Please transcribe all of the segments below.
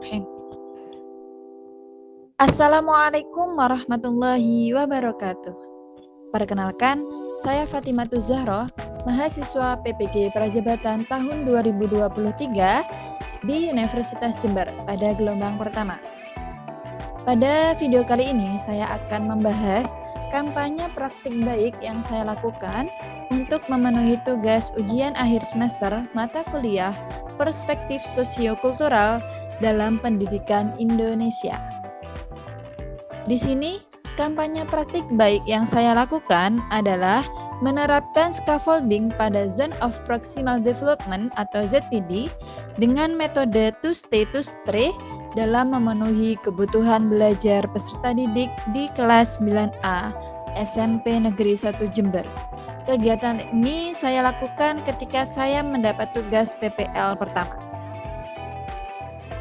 Bismillahirrahmanirrahim. Assalamualaikum warahmatullahi wabarakatuh. Perkenalkan, saya Fatimatuz Zahroh, mahasiswa PPG Prajabatan tahun 2023 di Universitas Jember pada gelombang pertama. Pada video kali ini, saya akan membahas kampanye praktik baik yang saya lakukan untuk memenuhi tugas ujian akhir semester mata kuliah Perspektif Sosiokultural dalam Pendidikan Indonesia. Di sini, kampanye praktik baik yang saya lakukan adalah menerapkan scaffolding pada Zone of Proximal Development atau ZPD dengan metode to stay to stray dalam memenuhi kebutuhan belajar peserta didik di kelas 9A SMP Negeri 1 Jember. Kegiatan ini saya lakukan ketika saya mendapat tugas PPL pertama.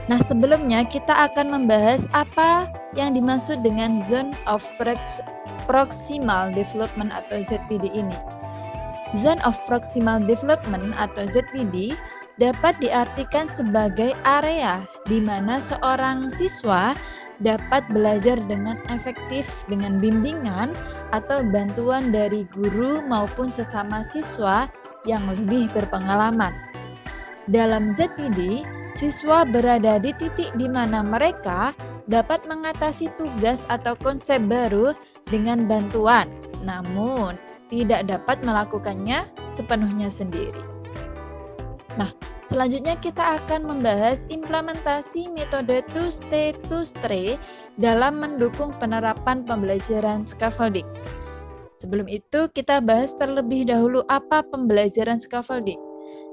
Nah, sebelumnya kita akan membahas apa yang dimaksud dengan Zone of Proximal Development atau ZPD ini. Zone of Proximal Development atau ZPD dapat diartikan sebagai area di mana seorang siswa dapat belajar dengan efektif dengan bimbingan atau bantuan dari guru maupun sesama siswa yang lebih berpengalaman. Dalam ZPD, siswa berada di titik di mana mereka dapat mengatasi tugas atau konsep baru dengan bantuan, namun tidak dapat melakukannya sepenuhnya sendiri. Nah, selanjutnya kita akan membahas implementasi metode to stay to stray dalam mendukung penerapan pembelajaran scaffolding. Sebelum itu, kita bahas terlebih dahulu apa pembelajaran scaffolding.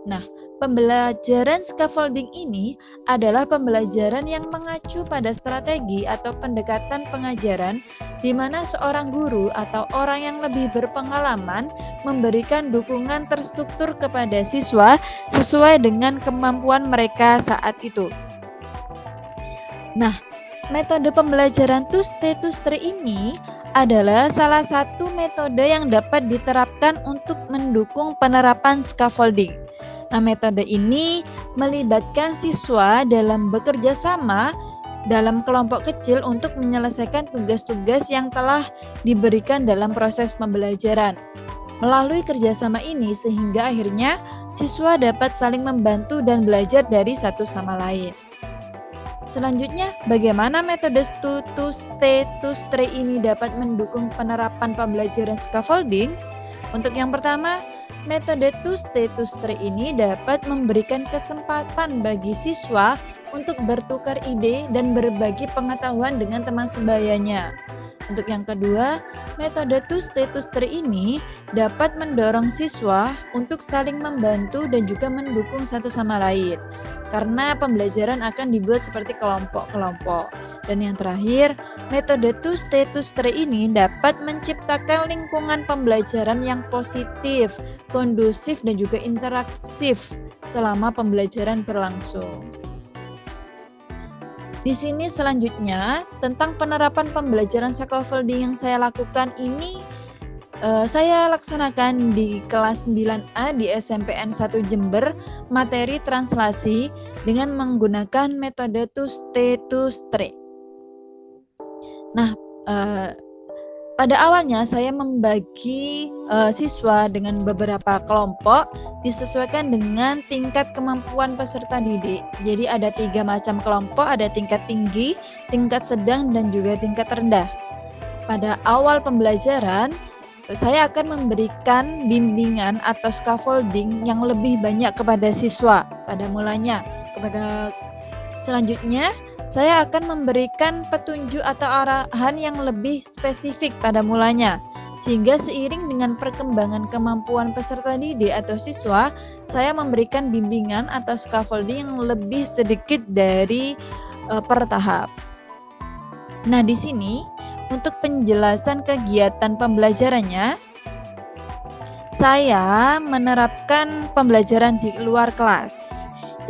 Nah, pembelajaran scaffolding ini adalah pembelajaran yang mengacu pada strategi atau pendekatan pengajaran di mana seorang guru atau orang yang lebih berpengalaman memberikan dukungan terstruktur kepada siswa sesuai dengan kemampuan mereka saat itu. Nah, metode pembelajaran to stay to stray ini adalah salah satu metode yang dapat diterapkan untuk mendukung penerapan scaffolding. Nah, metode ini melibatkan siswa dalam bekerja sama dalam kelompok kecil untuk menyelesaikan tugas-tugas yang telah diberikan dalam proses pembelajaran. Melalui kerjasama ini sehingga akhirnya siswa dapat saling membantu dan belajar dari satu sama lain. Selanjutnya, bagaimana metode to stay to stray ini dapat mendukung penerapan pembelajaran scaffolding? Untuk yang pertama, metode to stay to stray ini dapat memberikan kesempatan bagi siswa untuk bertukar ide dan berbagi pengetahuan dengan teman sebayanya. Untuk yang kedua, metode to stay to stray ini dapat mendorong siswa untuk saling membantu dan juga mendukung satu sama lain. Karena pembelajaran akan dibuat seperti kelompok-kelompok. Dan yang terakhir, metode to stay to stray ini dapat menciptakan lingkungan pembelajaran yang positif, kondusif, dan juga interaktif selama pembelajaran berlangsung. Di sini selanjutnya, tentang penerapan pembelajaran scaffolding yang saya lakukan ini, saya laksanakan di kelas 9A di SMPN 1 Jember, materi translasi dengan menggunakan metode to stay to stray. Nah, pada awalnya saya membagi siswa dengan beberapa kelompok disesuaikan dengan tingkat kemampuan peserta didik. Jadi ada 3 macam kelompok, ada tingkat tinggi, tingkat sedang, dan juga tingkat rendah. Pada awal pembelajaran, saya akan memberikan bimbingan atau scaffolding yang lebih banyak kepada siswa pada mulanya. Selanjutnya, saya akan memberikan petunjuk atau arahan yang lebih spesifik pada mulanya. Sehingga seiring dengan perkembangan kemampuan peserta didik atau siswa, saya memberikan bimbingan atau scaffolding yang lebih sedikit dari per tahap. Nah, di sini untuk penjelasan kegiatan pembelajarannya, saya menerapkan pembelajaran di luar kelas.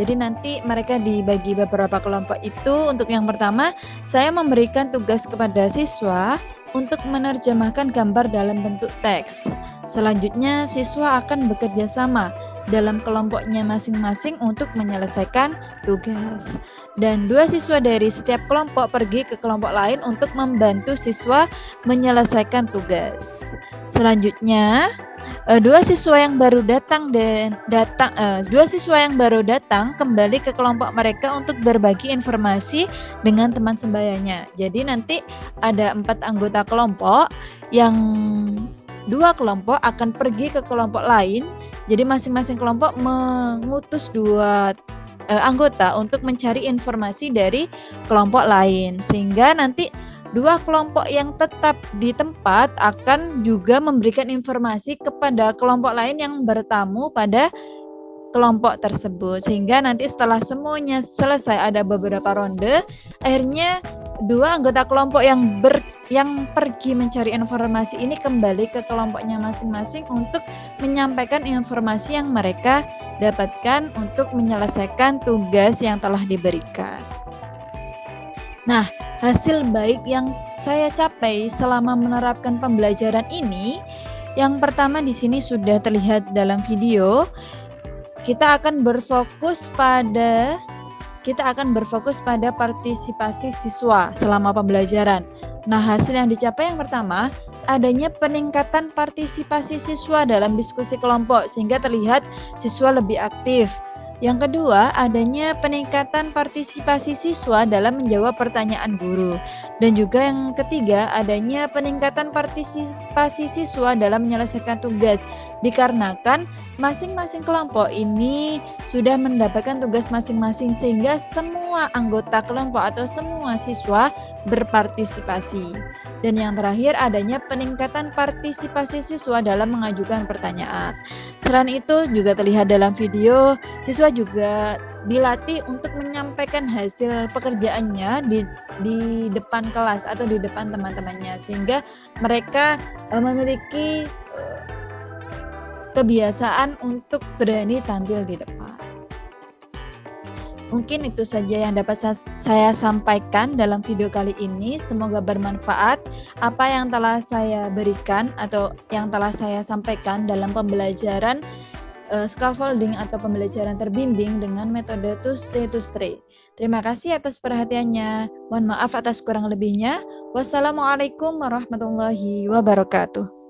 Jadi nanti mereka dibagi beberapa kelompok itu. Untuk yang pertama, saya memberikan tugas kepada siswa untuk menerjemahkan gambar dalam bentuk teks. Selanjutnya, siswa akan bekerja sama dalam kelompoknya masing-masing untuk menyelesaikan tugas. Dan 2 siswa dari setiap kelompok pergi ke kelompok lain untuk membantu siswa menyelesaikan tugas. Selanjutnya, dua siswa yang baru datang kembali ke kelompok mereka untuk berbagi informasi dengan teman sembayanya. Jadi nanti ada 4 anggota kelompok, yang 2 kelompok akan pergi ke kelompok lain. Jadi masing-masing kelompok mengutus 2 anggota untuk mencari informasi dari kelompok lain, sehingga nanti 2 kelompok yang tetap di tempat akan juga memberikan informasi kepada kelompok lain yang bertamu pada kelompok tersebut, sehingga nanti setelah semuanya selesai, ada beberapa ronde, akhirnya 2 anggota kelompok yang pergi mencari informasi ini kembali ke kelompoknya masing-masing untuk menyampaikan informasi yang mereka dapatkan untuk menyelesaikan tugas yang telah diberikan. Nah, hasil baik yang saya capai selama menerapkan pembelajaran ini, yang pertama di sini sudah terlihat dalam video, kita akan berfokus pada partisipasi siswa selama pembelajaran. Nah, hasil yang dicapai yang pertama, adanya peningkatan partisipasi siswa dalam diskusi kelompok sehingga terlihat siswa lebih aktif. Yang kedua, adanya peningkatan partisipasi siswa dalam menjawab pertanyaan guru. Dan juga yang ketiga, adanya peningkatan partisipasi siswa dalam menyelesaikan tugas. Dikarenakan masing-masing kelompok ini sudah mendapatkan tugas masing-masing sehingga semua anggota kelompok atau semua siswa berpartisipasi. Dan yang terakhir, adanya peningkatan partisipasi siswa dalam mengajukan pertanyaan. Selain itu juga terlihat dalam video, siswa juga dilatih untuk menyampaikan hasil pekerjaannya di depan kelas atau di depan teman-temannya, sehingga mereka memiliki kebiasaan untuk berani tampil di depan. Mungkin itu saja yang dapat saya sampaikan dalam video kali ini. Semoga bermanfaat apa yang telah saya berikan atau yang telah saya sampaikan dalam pembelajaran scaffolding atau pembelajaran terbimbing dengan metode to stay to stray. Terima kasih atas perhatiannya. Mohon maaf atas kurang lebihnya. Wassalamualaikum warahmatullahi wabarakatuh.